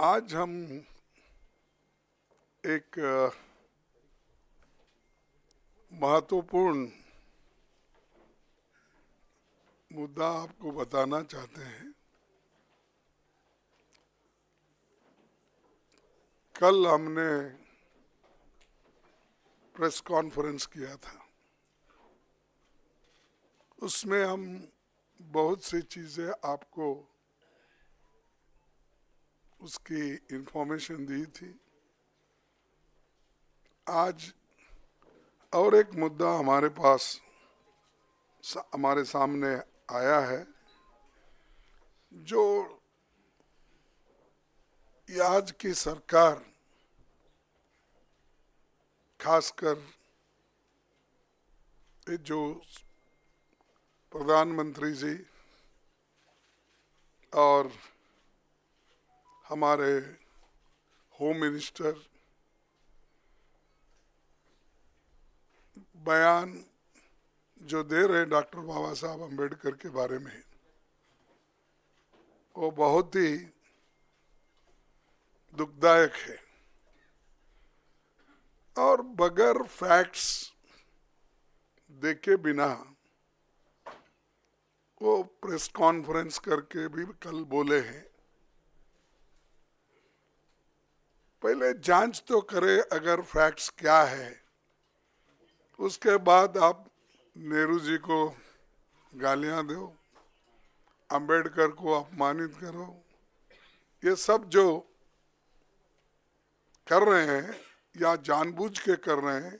आज हम एक महत्वपूर्ण मुद्दा आपको बताना चाहते हैं। कल हमने प्रेस कॉन्फ्रेंस किया था, उसमें हम बहुत सी चीज़ें आपको उसकी इंफॉर्मेशन दी थी। आज और एक मुद्दा हमारे पास हमारे सामने आया है, जो आज की सरकार, खासकर ये जो प्रधानमंत्री जी और हमारे होम मिनिस्टर बयान जो दे रहे हैं डॉक्टर बाबा साहब अम्बेडकर के बारे में, वो बहुत ही दुखदायक है और बगैर फैक्ट्स देखे बिना वो प्रेस कॉन्फ्रेंस करके भी कल बोले हैं। पहले जांच तो करे अगर फैक्ट्स क्या है, उसके बाद आप नेहरू जी को गालियां दो, अंबेडकर को अपमानित करो। ये सब जो कर रहे हैं या जानबूझ के कर रहे हैं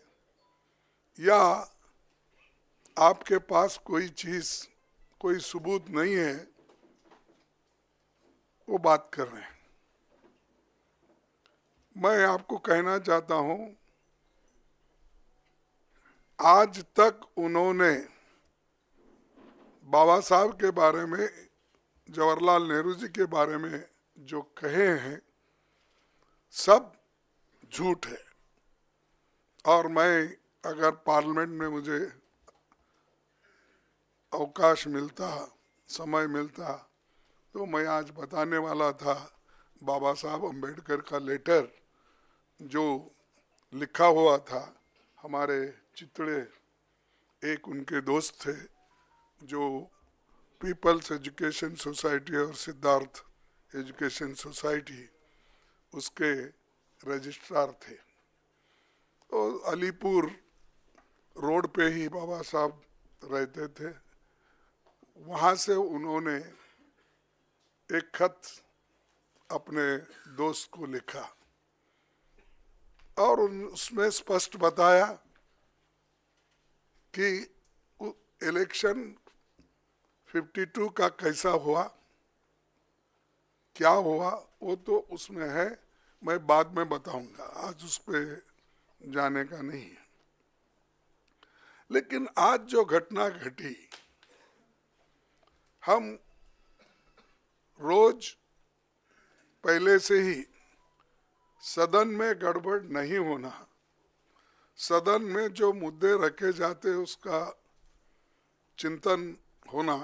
या आपके पास कोई चीज, कोई सबूत नहीं है, वो बात कर रहे हैं। मैं आपको कहना चाहता हूं, आज तक उन्होंने बाबा साहब के बारे में, जवाहरलाल नेहरू जी के बारे में जो कहे हैं सब झूठ है। और मैं अगर पार्लियामेंट में मुझे अवकाश मिलता, समय मिलता, तो मैं आज बताने वाला था बाबा साहब अम्बेडकर का लेटर जो लिखा हुआ था। हमारे चितड़े एक उनके दोस्त थे जो पीपल्स एजुकेशन सोसाइटी और सिद्धार्थ एजुकेशन सोसाइटी उसके रजिस्ट्रार थे। तो अलीपुर रोड पे ही बाबा साहब रहते थे। वहाँ से उन्होंने एक खत अपने दोस्त को लिखा और उसमें स्पष्ट बताया कि इलेक्शन 52 का कैसा हुआ, क्या हुआ, वो तो उसमें है, मैं बाद में बताऊंगा, आज उस पर जाने का नहीं है। लेकिन आज जो घटना घटी, हम रोज पहले से ही सदन में गड़बड़ नहीं होना, सदन में जो मुद्दे रखे जाते उसका चिंतन होना,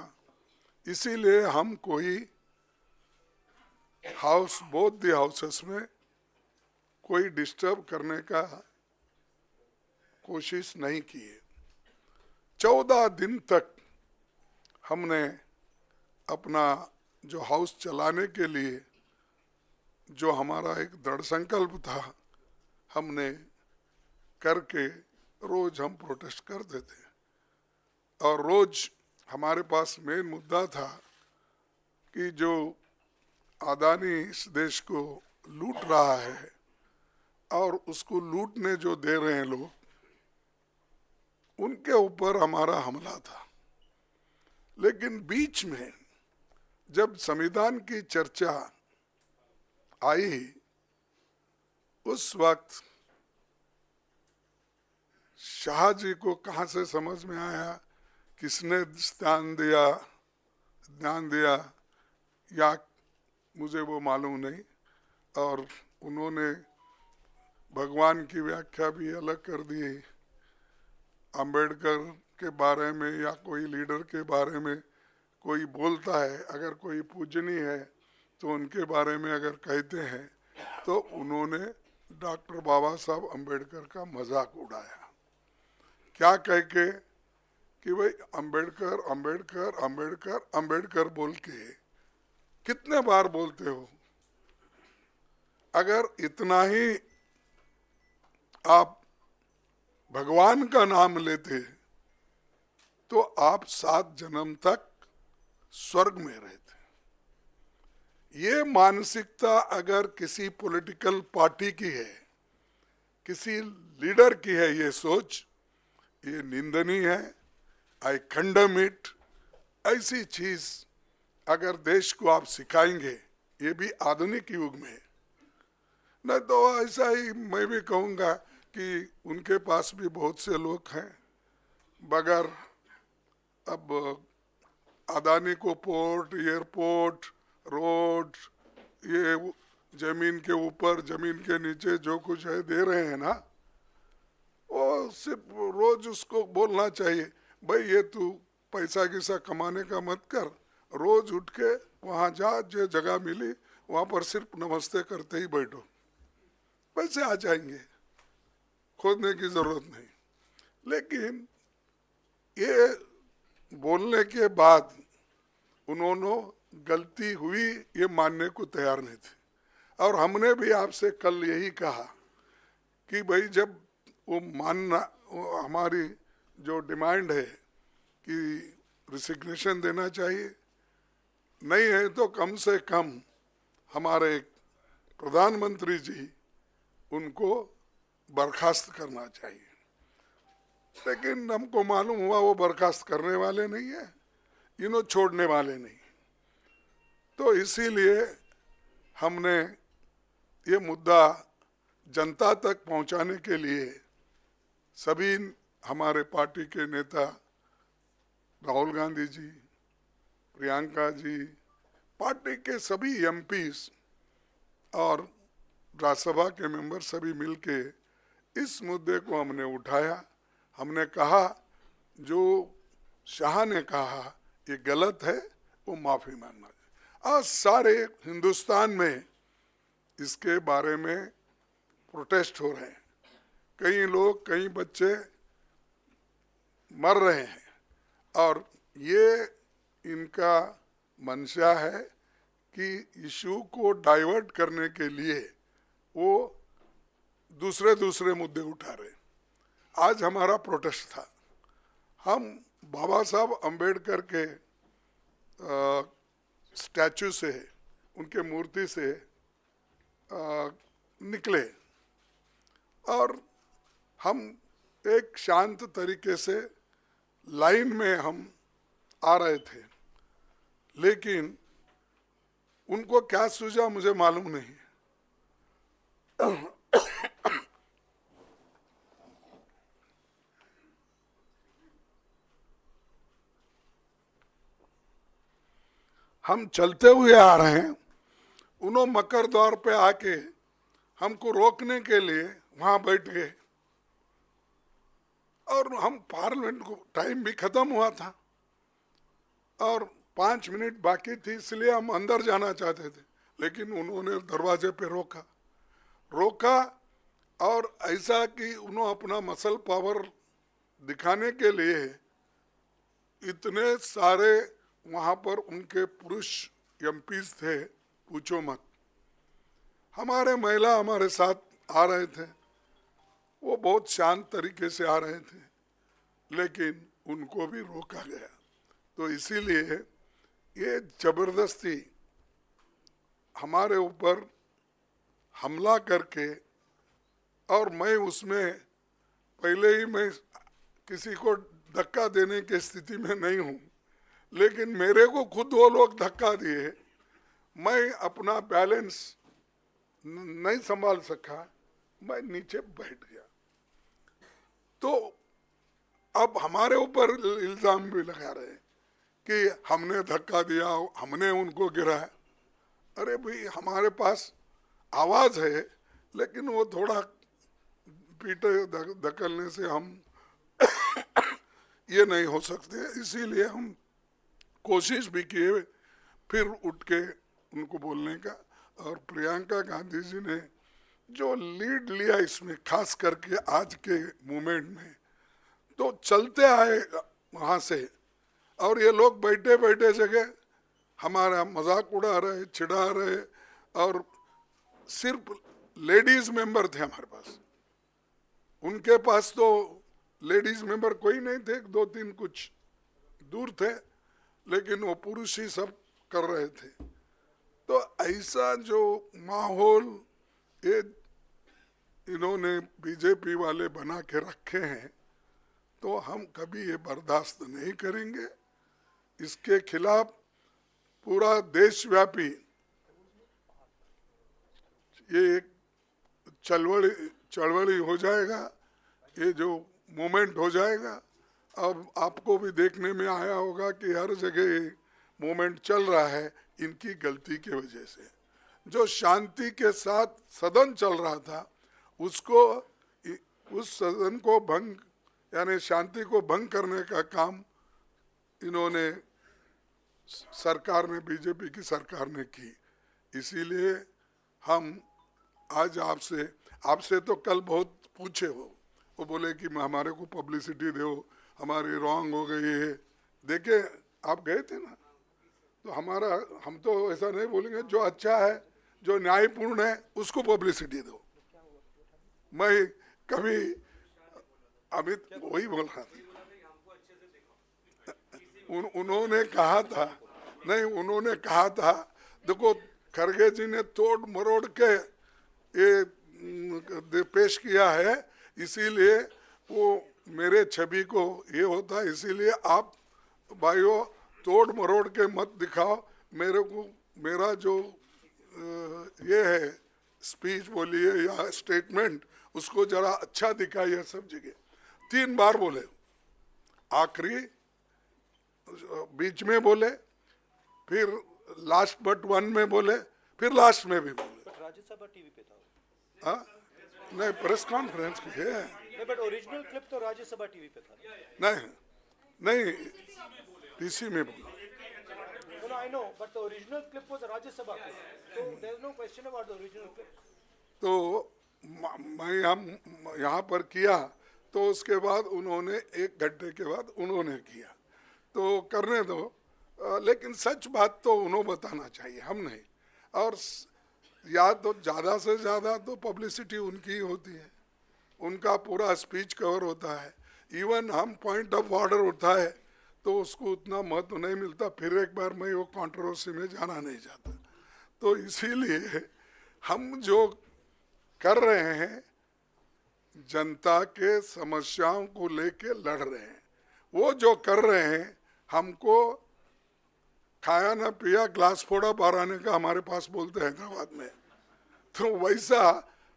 इसीलिए हम कोई हाउस, बोथ द हाउसेस में कोई डिस्टर्ब करने का कोशिश नहीं की है। 14 दिन तक हमने अपना जो हाउस चलाने के लिए जो हमारा एक दृढ़ संकल्प था, हमने करके रोज हम प्रोटेस्ट करते थे। और रोज हमारे पास मेन मुद्दा था कि जो अदानी इस देश को लूट रहा है और उसको लूटने जो दे रहे हैं लोग, उनके ऊपर हमारा हमला था। लेकिन बीच में जब संविधान की चर्चा आई, उस वक्त शाह जी को कहां से समझ में आया, किसने ध्यान दिया या मुझे वो मालूम नहीं, और उन्होंने भगवान की व्याख्या भी अलग कर दी। अंबेडकर के बारे में या कोई लीडर के बारे में कोई बोलता है, अगर कोई पूजनीय है तो उनके बारे में अगर कहते हैं तो उन्होंने डॉक्टर बाबा साहब अम्बेडकर का मजाक उड़ाया, क्या कह के कि भाई अम्बेडकर अम्बेडकर अम्बेडकर अम्बेडकर बोल के कितने बार बोलते हो? अगर इतना ही आप भगवान का नाम लेते तो आप 7 जन्म तक स्वर्ग में रहते। ये मानसिकता अगर किसी पॉलिटिकल पार्टी की है, किसी लीडर की है, ये सोच, ये निंदनीय है। आई कंडेम इट। ऐसी चीज अगर देश को आप सिखाएंगे, ये भी आधुनिक युग में, नहीं तो ऐसा ही मैं भी कहूँगा कि उनके पास भी बहुत से लोग हैं, बगैर अब अदानी को पोर्ट, एयरपोर्ट, रोड, ये जमीन के ऊपर जमीन के नीचे जो कुछ है दे रहे हैं ना, वो सिर्फ रोज उसको बोलना चाहिए, भाई ये तू पैसा किसा कमाने का मत कर, रोज उठ के वहाँ जा, जो जगह मिली वहाँ पर सिर्फ नमस्ते करते ही बैठो, पैसे आ जाएंगे, खोदने की जरूरत नहीं। लेकिन ये बोलने के बाद उन्होंने गलती हुई ये मानने को तैयार नहीं थे। और हमने भी आपसे कल यही कहा कि भाई जब वो मानना, वो हमारी जो डिमांड है कि रिसिग्नेशन देना चाहिए, नहीं है तो कम से कम हमारे प्रधानमंत्री जी उनको बर्खास्त करना चाहिए। लेकिन हमको मालूम हुआ वो बर्खास्त करने वाले नहीं है, इन्हों छोड़ने वाले नहीं। तो इसीलिए हमने ये मुद्दा जनता तक पहुंचाने के लिए सभी हमारे पार्टी के नेता राहुल गांधी जी, प्रियंका जी, पार्टी के सभी एमपीस और राज्यसभा के मेंबर सभी मिलके इस मुद्दे को हमने उठाया। हमने कहा जो शाह ने कहा ये गलत है, वो माफी मांगना चाहिए। आज सारे हिंदुस्तान में इसके बारे में प्रोटेस्ट हो रहे हैं, कई लोग, कई बच्चे मर रहे हैं, और ये इनका मंशा है कि इशू को डाइवर्ट करने के लिए वो दूसरे दूसरे मुद्दे उठा रहे हैं। आज हमारा प्रोटेस्ट था, हम बाबा साहब अम्बेडकर के स्टैचू से, उनके मूर्ति से निकले और हम एक शांत तरीके से लाइन में हम आ रहे थे, लेकिन उनको क्या सूझा मुझे मालूम नहीं। हम चलते हुए आ रहे हैं, उन्होंने मकर द्वार पे आके हमको रोकने के लिए वहां बैठ गए, और हम पार्लियामेंट को टाइम भी खत्म हुआ था और 5 मिनट बाकी थी, इसलिए हम अंदर जाना चाहते थे, लेकिन उन्होंने दरवाजे पे रोका और ऐसा कि उन्होंने अपना मसल पावर दिखाने के लिए इतने सारे वहाँ पर उनके पुरुष एमपीज थे, पूछो मत। हमारे महिला हमारे साथ आ रहे थे, वो बहुत शांत तरीके से आ रहे थे, लेकिन उनको भी रोका गया। तो इसीलिए ये जबरदस्ती हमारे ऊपर हमला करके, और मैं उसमें पहले ही मैं किसी को धक्का देने की स्थिति में नहीं हूँ, लेकिन मेरे को खुद वो लोग धक्का दिए, मैं अपना बैलेंस नहीं संभाल सका, मैं नीचे बैठ गया। तो अब हमारे ऊपर इल्जाम भी लगा रहे कि हमने धक्का दिया, हमने उनको गिराया। अरे भाई, हमारे पास आवाज है, लेकिन वो थोड़ा पीटे धकलने से हम ये नहीं हो सकते। इसीलिए हम कोशिश भी किए, फिर उठ के उनको बोलने का। और प्रियंका गांधी जी ने जो लीड लिया इसमें, खास करके आज के मूवमेंट में, तो चलते आए वहाँ से, और ये लोग बैठे बैठे जगह हमारा मजाक उड़ा रहे, चिढ़ा रहे, और सिर्फ लेडीज मेंबर थे हमारे पास। उनके पास तो लेडीज मेंबर कोई नहीं थे, 2-3 कुछ दूर थे, लेकिन वो पुरुष ही सब कर रहे थे। तो ऐसा जो माहौल ये इन्होंने बीजेपी वाले बना के रखे हैं, तो हम कभी ये बर्दाश्त नहीं करेंगे। इसके खिलाफ पूरा देशव्यापी ये एक चळवळी हो जाएगा, ये जो मूवमेंट हो जाएगा। अब आपको भी देखने में आया होगा कि हर जगह ये मूवमेंट चल रहा है इनकी गलती की वजह से। जो शांति के साथ सदन चल रहा था, उसको, उस सदन को भंग, यानी शांति को भंग करने का काम इन्होंने, सरकार ने, बीजेपी की सरकार ने की। इसीलिए हम आज आपसे तो कल बहुत पूछे हो, वो बोले कि हमारे को पब्लिसिटी दो, हमारी रॉन्ग हो गई है। देखे, आप गए थे ना, तो हम तो ऐसा नहीं बोलेंगे, जो अच्छा है, जो न्यायपूर्ण है, उसको पब्लिसिटी दो। मैं कभी अमित वही बोल रहा था, उन्होंने कहा था, नहीं, उन्होंने कहा था, देखो खरगे जी ने तोड़ मरोड़ के ये पेश किया है, इसीलिए वो मेरे छवि को ये होता है, इसीलिए आप भाइयों तोड़ मरोड़ के मत दिखाओ मेरे को। मेरा जो ये है स्पीच बोलिए या स्टेटमेंट, उसको जरा अच्छा दिखाइए सब जगह। 3 बार बोले, आखिरी, बीच में बोले, फिर लास्ट बट वन में बोले, फिर लास्ट में भी बोले। राज्यसभा टीवी पे था। हाँ, नहीं, प्रेस कॉन्फ्रेंस की है। नहीं, बट ओरिजिनल क्लिप तो राज्यसभा टीवी पे था। नहीं, पीसी में बोला। No, I know, but the original clip was a Rajya Sabha clip. So there is no question about the original clip. तो मैं हम यहाँ पर किया, तो उसके बाद उन्होंने 1 घंटे के बाद उन्होंने किया, तो करने दो। लेकिन सच बात तो उन्होंने बताना चाहिए, हम नहीं। और या तो ज़्यादा से ज़्यादा तो पब्लिसिटी उनकी ही होती है, उनका पूरा स्पीच कवर होता है। इवन हम पॉइंट ऑफ ऑर्डर उठाए तो उसको उतना महत्व नहीं मिलता। फिर एक बार मैं वो कंट्रोवर्सी में जाना नहीं चाहता। तो इसीलिए हम जो कर रहे हैं, जनता के समस्याओं को लेके लड़ रहे हैं। वो जो कर रहे हैं, हमको खाया ना पिया ग्लास फोड़ा बाराने का हमारे पास बोलते हैं हैदराबाद में, तो वैसा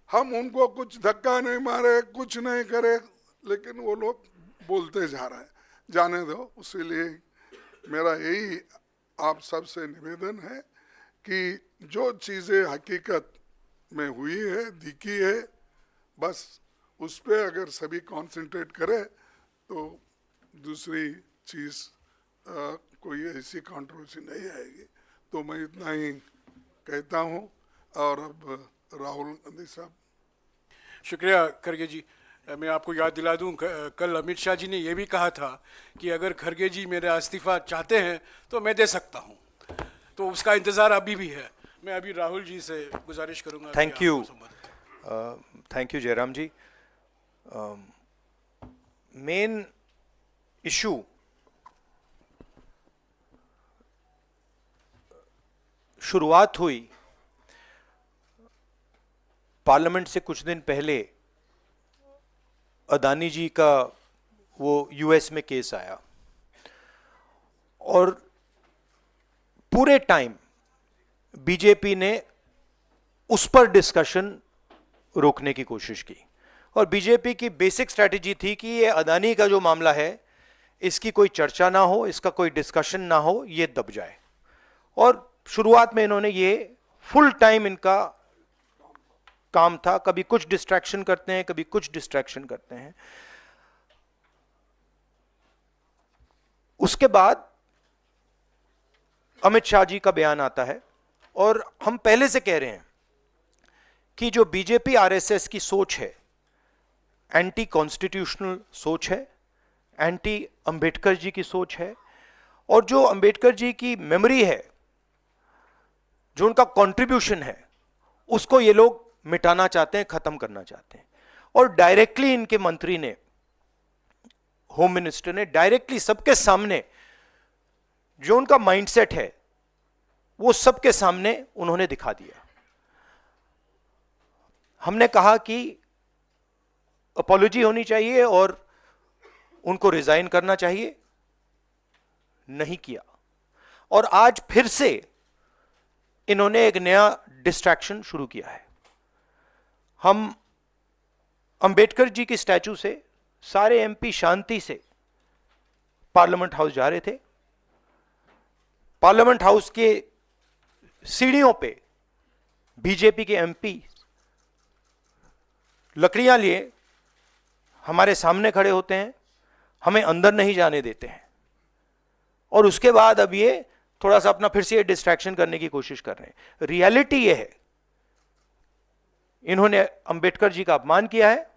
हम उनको कुछ धक्का नहीं मारे, कुछ नहीं करे, लेकिन वो लोग बोलते जा रहे हैं। जाने दो। इसीलिए मेरा यही आप सबसे निवेदन है कि जो चीज़ें हकीकत में हुई है, दिखी है, बस उस पर अगर सभी कंसंट्रेट करें तो दूसरी चीज़ कोई ऐसी कंट्रोवर्सी नहीं आएगी। तो मैं इतना ही कहता हूँ। और अब राहुल गांधी साहब। शुक्रिया खरगे जी। मैं आपको याद दिला दूं, कल अमित शाह जी ने यह भी कहा था कि अगर खरगे जी मेरा इस्तीफा चाहते हैं तो मैं दे सकता हूं, तो उसका इंतज़ार अभी भी है। मैं अभी राहुल जी से गुजारिश करूंगा। Thank you Jairam ji. Main issue शुरुआत हुई पार्लियामेंट से कुछ दिन पहले, अदानी जी का वो यूएस में केस आया, और पूरे टाइम बीजेपी ने उस पर डिस्कशन रोकने की कोशिश की। और बीजेपी की बेसिक स्ट्रैटेजी थी कि ये अदानी का जो मामला है, इसकी कोई चर्चा ना हो, इसका कोई डिस्कशन ना हो, ये दब जाए। और शुरुआत में इन्होंने ये फुल टाइम इनका काम था, कभी कुछ डिस्ट्रैक्शन करते हैं, कभी कुछ डिस्ट्रैक्शन करते हैं। उसके बाद अमित शाह जी का बयान आता है और हम पहले से कह रहे हैं कि जो बीजेपी आरएसएस की सोच है, एंटी कॉन्स्टिट्यूशनल सोच है, एंटी अंबेडकर जी की सोच है, और जो अंबेडकर जी की मेमोरी है, जो उनका कंट्रीब्यूशन है, उसको ये लोग मिटाना चाहते हैं, खत्म करना चाहते हैं। और डायरेक्टली इनके मंत्री ने, होम मिनिस्टर ने डायरेक्टली सबके सामने जो उनका माइंडसेट है वो सबके सामने उन्होंने दिखा दिया। हमने कहा कि अपॉलॉजी होनी चाहिए और उनको रिजाइन करना चाहिए, नहीं किया। और आज फिर से इन्होंने एक नया डिस्ट्रैक्शन शुरू किया है। हम अंबेडकर जी की स्टैचू से सारे एमपी शांति से पार्लियामेंट हाउस जा रहे थे। पार्लियामेंट हाउस के सीढ़ियों पे बीजेपी के एमपी लकड़ियां लिए हमारे सामने खड़े होते हैं, हमें अंदर नहीं जाने देते हैं, और उसके बाद अब ये थोड़ा सा अपना फिर से ये डिस्ट्रैक्शन करने की कोशिश कर रहे हैं। रियलिटी ये है, इन्होंने अंबेडकर जी का अपमान किया है,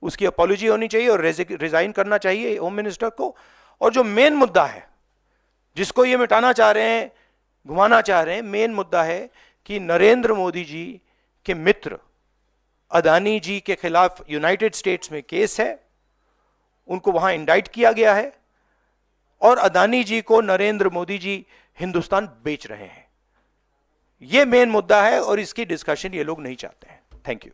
उसकी अपॉलॉजी होनी चाहिए और रिजाइन करना चाहिए होम मिनिस्टर को। और जो मेन मुद्दा है जिसको ये मिटाना चाह रहे हैं, घुमाना चाह रहे हैं, मेन मुद्दा है कि नरेंद्र मोदी जी के मित्र अदानी जी के खिलाफ यूनाइटेड स्टेट्स में केस है, उनको वहां इंडाइट किया गया है, और अदानी जी को नरेंद्र मोदी जी हिंदुस्तान बेच रहे हैं। यह मेन मुद्दा है और इसकी डिस्कशन ये लोग नहीं चाहते हैं। Thank you.